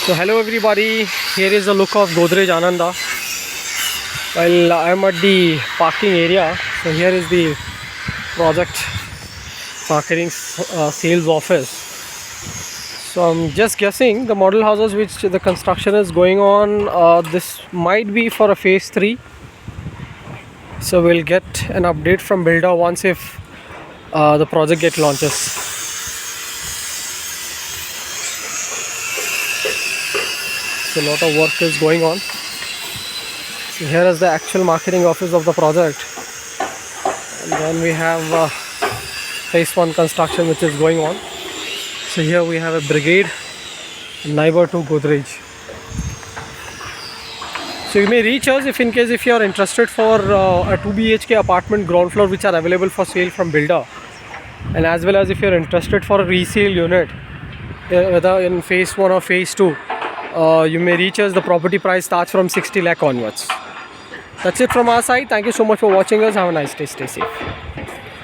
So hello everybody, here is a look of Godrej Ananda. Well, I am at the parking area. So here is the project marketing sales office. So I'm just guessing the model houses which the construction is going on, this might be for a phase 3. So we'll get an update from builder once if the project get launches. So a lot of work is going on. So here is the actual marketing office of the project, and then we have phase 1 construction which is going on. So here we have a brigade neighbor to Godrej. So you may reach us if you are interested for a 2 BHK apartment ground floor which are available for sale from builder, and as well as if you are interested for a resale unit whether in phase 1 or phase 2. You may reach us. The property price starts from 60 lakh onwards. That's it from our side. Thank you so much for watching us. Have a nice day. Stay safe.